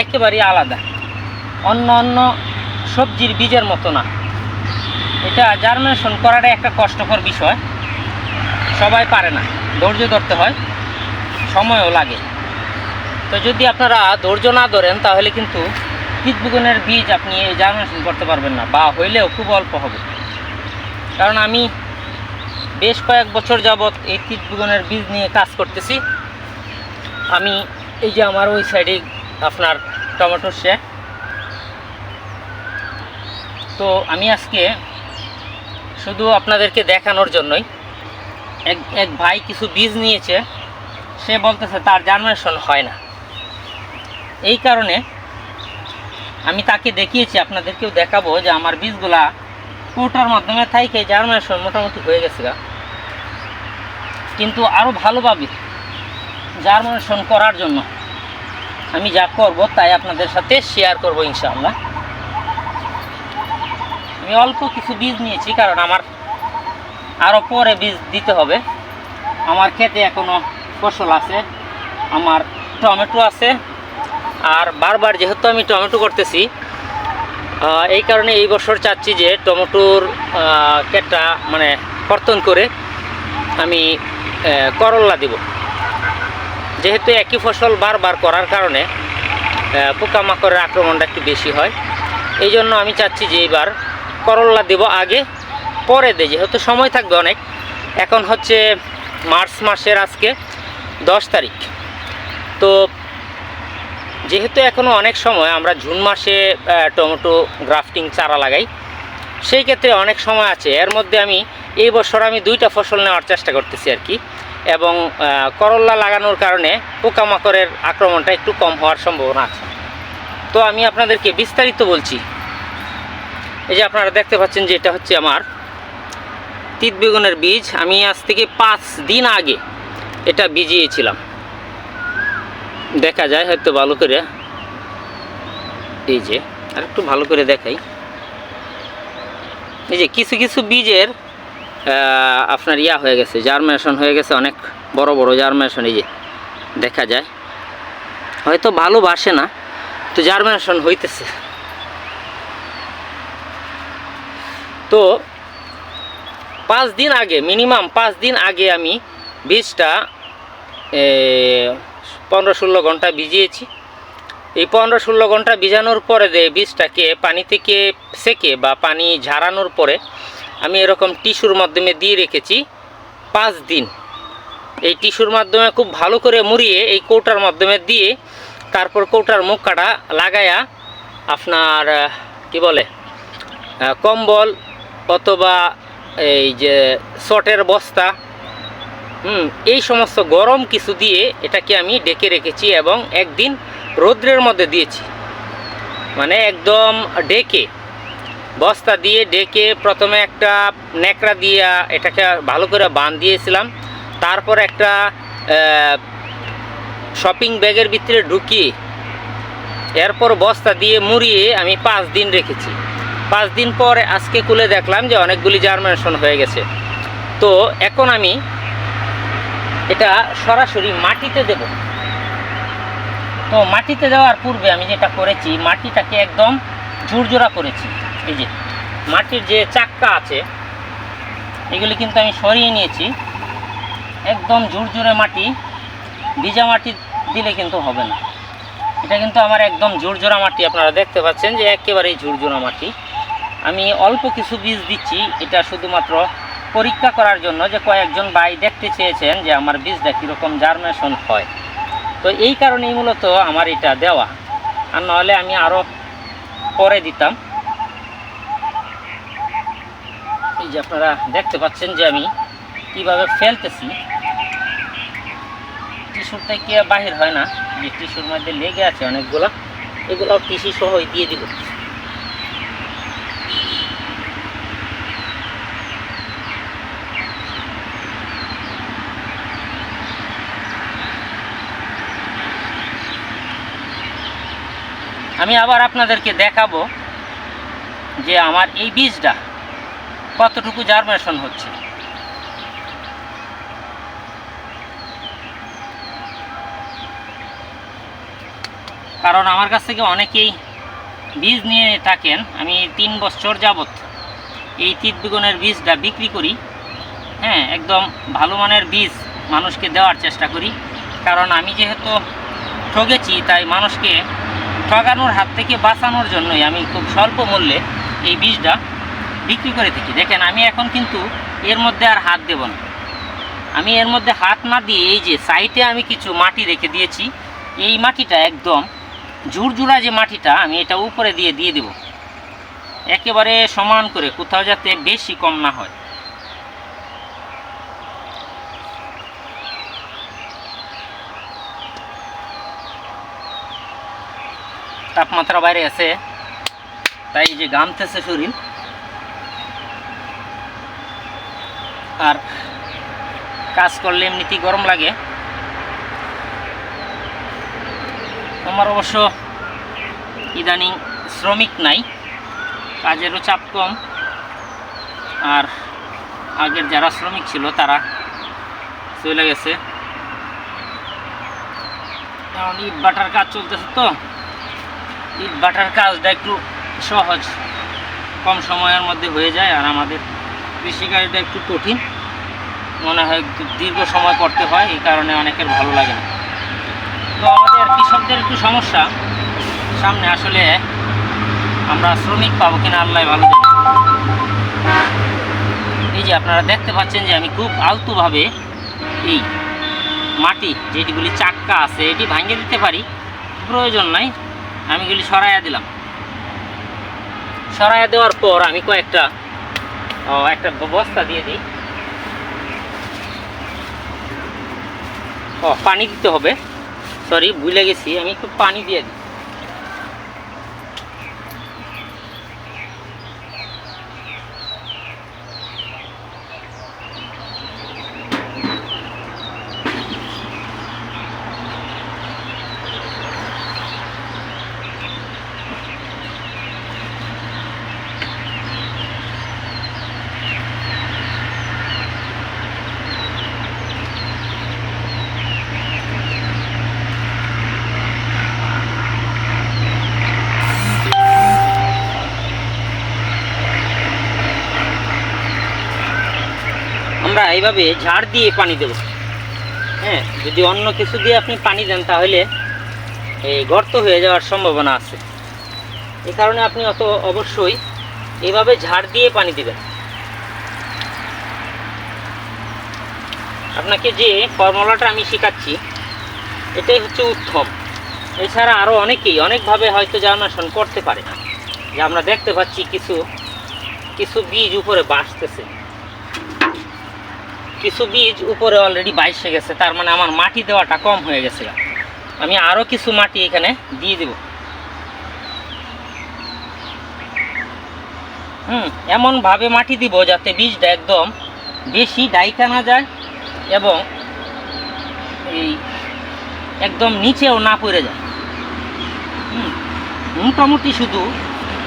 একেবারেই আলাদা, অন্য অন্য সবজির বীজের মতো না। এটা জার্মিনেশন করাটা একটা কষ্টকর বিষয়, সবাই পারে না, ধৈর্য ধরতে হয়, সময়ও লাগে। তো যদি আপনারা ধৈর্য না ধরেন তাহলে কিন্তু তিতবেগুনের বীজ আপনি জার্মিনেশন করতে পারবেন না, বা হইলেও খুব অল্প হবে। কারণ আমি বেশ কয়েক বছর যাবৎ এই তিতবেগুনের বীজ নিয়ে কাজ করতেছি। আমি এই যে আমার ওই সাইডে আপনার টমেটোর শেক, তো আমি আজকে শুধু আপনাদেরকে দেখানোর জন্যই, এক ভাই কিছু বীজ নিয়েছে, সে বলতেছে তার জার্মিনেশন হয় না। এই কারণে আমি তাকে দেখিয়েছি, আপনাদেরকেও দেখাবো যে আমার বীজগুলা কৌটার মাধ্যমে থাইকে জার্মিনেশন মোটামুটি হয়ে গেছে। কিন্তু আরও ভালোভাবে জার্মিনেশন করার জন্য আমি যা করব তাই আপনাদের সাথে শেয়ার করব ইনশাআল্লাহ। আমি অল্প কিছু বীজ নিয়েছি, কারণ আমার আরও পরে বীজ দিতে হবে। আমার ক্ষেতে এখনও ফসল আছে, আমার টমেটো আছে, আর বারবার যেহেতু আমি টমেটো করতেছি, এই কারণে এই বছর চাচ্ছি যে টমেটোর ক্ষেতটা মানে কর্তন করে আমি করল্লা দিব। যেহেতু একই ফসল বারবার করার কারণে পোকামাকড়ের আক্রমণটা একটু বেশি হয়, এই জন্য আমি চাচ্ছি যে এবার করল্লা দেব আগে, পরে দেয়, যেহেতু সময় থাকবে অনেক। এখন হচ্ছে মার্চ মাসের আজকে 10 তারিখ, তো যেহেতু এখনও অনেক সময়, আমরা জুন মাসে টমেটো গ্রাফটিং চারা লাগাই, সেই ক্ষেত্রে অনেক সময় আছে। এর মধ্যে আমি এই বছর আমি 2টা ফসল নেওয়ার চেষ্টা করতেছি আর কি, এবং করল্লা লাগানোর কারণে পোকামাকড়ের আক্রমণটা একটু কম হওয়ার সম্ভাবনা আছে। তো আমি আপনাদেরকে বিস্তারিত বলছি। এই যে আপনারা দেখতে পাচ্ছেন যে এটা হচ্ছে আমার তিতবেগুনের বীজ। আমি আজ থেকে 5 দিন আগে এটা ভিজিয়েছিলাম, দেখা যায় হয়তো ভালো করে, এই যে আর একটু ভালো করে দেখাই। এই যে কিছু কিছু বীজের আপনার ইয়া হয়ে গেছে, জার্মিনেশন হয়ে গেছে, অনেক বড় বড় জার্মিনেশন, এই যে দেখা যায়, হয়তো ভালোবাসে না, তো জার্মিনেশন হইতেছে। তো 5 দিন আগে, মিনিমাম 5 দিন আগে আমি বীজটা 15-16 ঘন্টা ভিজিয়েছি। এই 15-16 ঘন্টা ভিজানোর পরে বীজটাকে পানি থেকে সেকে বা পানি ঝাড়ানোর পরে আমি এরকম টিস্যুর মাধ্যমে দিয়ে রেখেছি 5 দিন। এই টিস্যুর মাধ্যমে খুব ভালো করে মুড়িয়ে এই কৌটার মাধ্যমে দিয়ে, তারপর কৌটার মুখ কাটা লাগায়া আপনার কি বলে কম্বল অথবা এই যে শটের বস্তা, এই সমস্ত গরম কিছু দিয়ে এটাকে আমি ডেকে রেখেছি, এবং একদিন রৌদ্রের মধ্যে দিয়েছি। মানে একদম ডেকে, বস্তা দিয়ে ডেকে, প্রথমে একটা ন্যাকড়া দিয়ে এটাকে ভালো করে বাঁধ দিয়েছিলাম, তারপর একটা শপিং ব্যাগের ভিতরে ঢুকিয়ে এরপর বস্তা দিয়ে মুড়িয়ে আমি 5 দিন রেখেছি। 5 দিন পর আজকে খুলে দেখলাম যে অনেকগুলি জার্মিনেশন হয়ে গেছে। তো এখন আমি এটা সরাসরি মাটিতে দেব। তো মাটিতে দেওয়ার পূর্বে আমি যেটা করেছি, মাটিটাকে একদম ঝুরঝুরা করেছি। এই যে মাটির যে চাক্কা আছে এগুলি কিন্তু আমি সরিয়ে নিয়েছি। একদম ঝুরঝুরে মাটি, ভিজা মাটি দিলে কিন্তু হবে না। এটা কিন্তু আমার একদম ঝুরঝুরা মাটি, আপনারা দেখতে পাচ্ছেন যে একেবারেই ঝুরঝুরা মাটি। আমি অল্প কিছু বীজ দিচ্ছি, এটা শুধুমাত্র পরীক্ষা করার জন্য, যে কয়েকজন ভাই দেখতে চেয়েছেন যে আমার বীজটা কীরকম জার্মিনেশন হয়। তো এই কারণেই মূলত আমার এটা দেওয়া, আর নাহলে আমি আরও পরে দিতাম। এই যে আপনারা দেখতে পাচ্ছেন যে আমি কিভাবে ফেলতেছি, টিস্যুর থেকে বাহির হয় না, যে টিস্যুর মধ্যে লেগে আছে অনেকগুলো, এগুলো টিস্যু সহ দিয়ে দিব। আমি আবার আপনাদেরকে দেখাবো যে আমার এই বীজটা কতটুকু জার্মিনেশন হচ্ছে। কারণ আমার কাছ থেকে অনেকেই বীজ নিয়ে থাকেন। আমি 3 বছর যাবত এই তিত বেগুনের বীজটা বিক্রি করি। হ্যাঁ, একদম ভালো মানের বীজ মানুষকে দেওয়ার চেষ্টা করি, কারণ আমি যেহেতু ঠকেছি তাই মানুষকে ঠকানোর হাত থেকে বাঁচানোর জন্যই আমি খুব স্বল্প মূল্যে এই বীজটা বিক্রি করে থাকি। দেখেন, আমি এখন কিন্তু এর মধ্যে আর হাত দেব না। আমি এর মধ্যে হাত না দিয়ে এই যে সাইডে আমি কিছু মাটি রেখে দিয়েছি, এই মাটিটা একদম ঝুরঝুরা যে মাটিটা আমি এটা উপরে দিয়ে দেব একেবারে সমান করে, কোথাও যাতে বেশি কম না হয়। তাপমাত্রা বাইরে আছে তাই যে ঘামতেছে শরীর, আর কাজ করলে এমনিতেই গরম লাগে। আমার অবশ্য ইদানিং শ্রমিক নাই, কাজেরও চাপ কম, আর আগের যারা শ্রমিক ছিল তারা চলে গেছে। কারণ ইট বাটার কাজ চলতেছে, তো ইট বাটার কাজটা একটু সহজ, কম সময়ের মধ্যে হয়ে যায়। আর আমাদের কৃষিকাজটা একটু কঠিন, মনে হয় দীর্ঘ সময় করতে হয়, এই কারণে অনেকের ভালো লাগে না। তো আমাদের কৃষকদের একটু সমস্যা সামনে, আসলে আমরা শ্রমিক পাবো কিনা আল্লাহ ভালো জানে। এই যে আপনারা দেখতে পাচ্ছেন যে আমি খুব আলতোভাবে এই মাটি যেটিগুলি চাক্কা আছে এটি ভাঙিয়ে দিতে পারি, প্রয়োজন নাই, আমি এগুলি সরাইয়া দিলাম। সরাইয়া দেওয়ার পর আমি কয়েকটা একটা বস্তা দিয়ে দিই। পানি দিতে হবে, সরি ভুলে গেছি, আমি একটু পানি দিয়ে দিই। আমরা এইভাবে ঝাড় দিয়ে পানি দেব। হ্যাঁ, যদি অন্য কিছু দিয়ে আপনি পানি দেন তাহলে এই গর্ত হয়ে যাওয়ার সম্ভাবনা আছে। এই কারণে আপনি অবশ্যই এইভাবে ঝাড় দিয়ে পানি দিবেন। আপনাকে যে ফর্মুলাটা আমি শেখাচ্ছি এটাই হচ্ছে উত্তম। এছাড়া আরও অনেকেই অনেকভাবে হয়তো জার্মিনেশন করতে পারে, যে আমরা দেখতে পাচ্ছি কিছু কিছু বীজ উপরে বাসতেছে, কিছু বীজ উপরে অলরেডি বাইসে গেছে, তার মানে আমার মাটি দেওয়াটা কম হয়ে গেছে। আমি আরও কিছু মাটি এখানে দিয়ে দেব। এমনভাবে মাটি দিব যাতে বীজটা একদম বেশি ডাইকা না যায় এবং এই একদম নিচেও না পড়ে যায়। মোটামুটি শুধু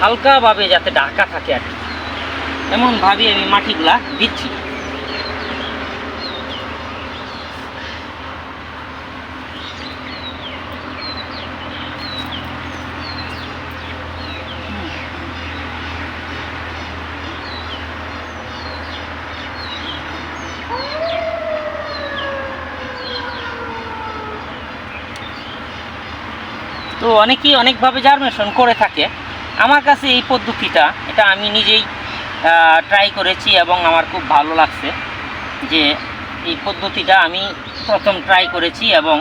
হালকাভাবে যাতে ঢাকা থাকে আর কি, এমনভাবে আমি মাটিগুলা দিচ্ছি। তো অনেকেই অনেকভাবে জার্মিনেশন করে থাকে। আমার কাছে এই পদ্ধতিটা, এটা আমি নিজেই ট্রাই করেছি এবং আমার খুব ভালো লাগছে যে এই পদ্ধতিটা আমি প্রথম ট্রাই করেছি এবং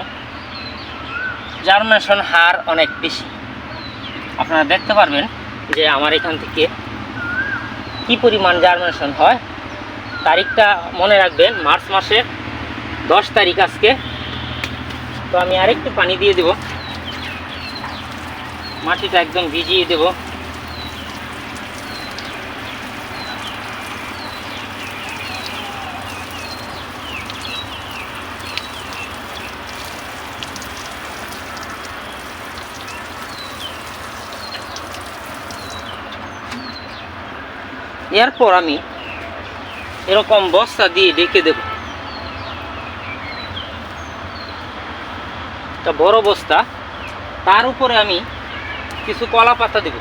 জার্মিনেশন হার অনেক বেশি। আপনারা দেখতে পারবেন যে আমার এখান থেকে কি পরিমাণ জার্মিনেশন হয়। তারিখটা মনে রাখবেন, মার্চ মাসের 10 তারিখ আজকে। তো আমি আরেকটু পানি দিয়ে দেব, মাটিটা একদম ভিজিয়ে দেব। এরপর আমি এরকম বস্তা দিয়ে ঢেকে দেব, একটা বড় বস্তা তার উপরে আমি কিছু কলা পাতা দেব।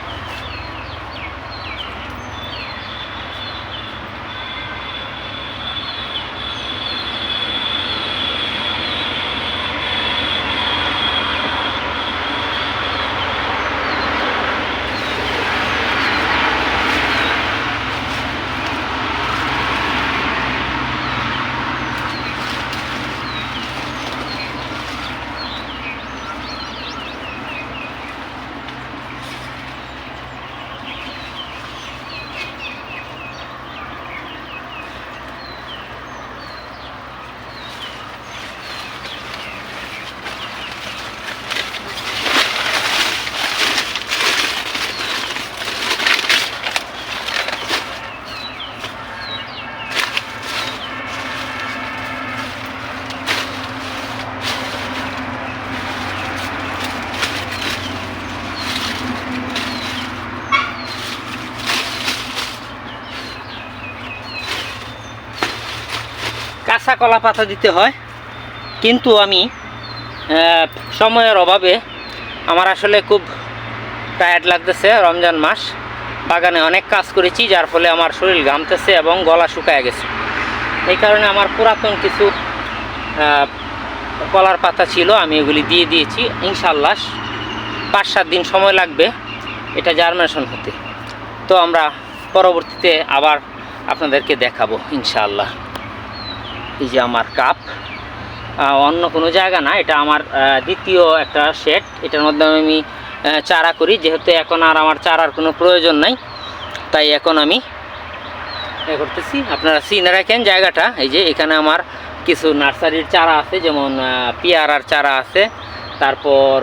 কাঁচা কলা পাতা দিতে হয়, কিন্তু আমি সময়ের অভাবে আমার আসলে খুব টায়ার্ড লাগতেছে। রমজান মাস, বাগানে অনেক কাজ করেছি, যার ফলে আমার শরীর ঘামতেছে এবং গলা শুকায় গেছে। এই কারণে আমার পুরাতন কিছু কলার পাতা ছিল, আমি এগুলি দিয়ে দিয়েছি। ইনশাল্লাহ 5-7 দিন সময় লাগবে এটা জার্মিনেশন হতে। তো আমরা পরবর্তীতে আবার আপনাদেরকে দেখাবো ইনশাআল্লাহ। এই যে আমার কাপ, অন্য কোনো জায়গা না, এটা আমার দ্বিতীয় একটা শেড। এটার মধ্যে আমি চারা করি, যেহেতু এখন আর আমার চারার কোনো প্রয়োজন নাই, তাই এখন আমি করতেছি। আপনারা চিনে রাখেন জায়গাটা। এই যে এখানে আমার কিছু নার্সারির চারা আছে, যেমন পেয়ারার চারা আছে, তারপর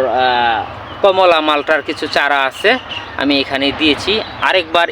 কমলা মালটার কিছু চারা আছে, আমি এখানে দিয়েছি। আরেকবার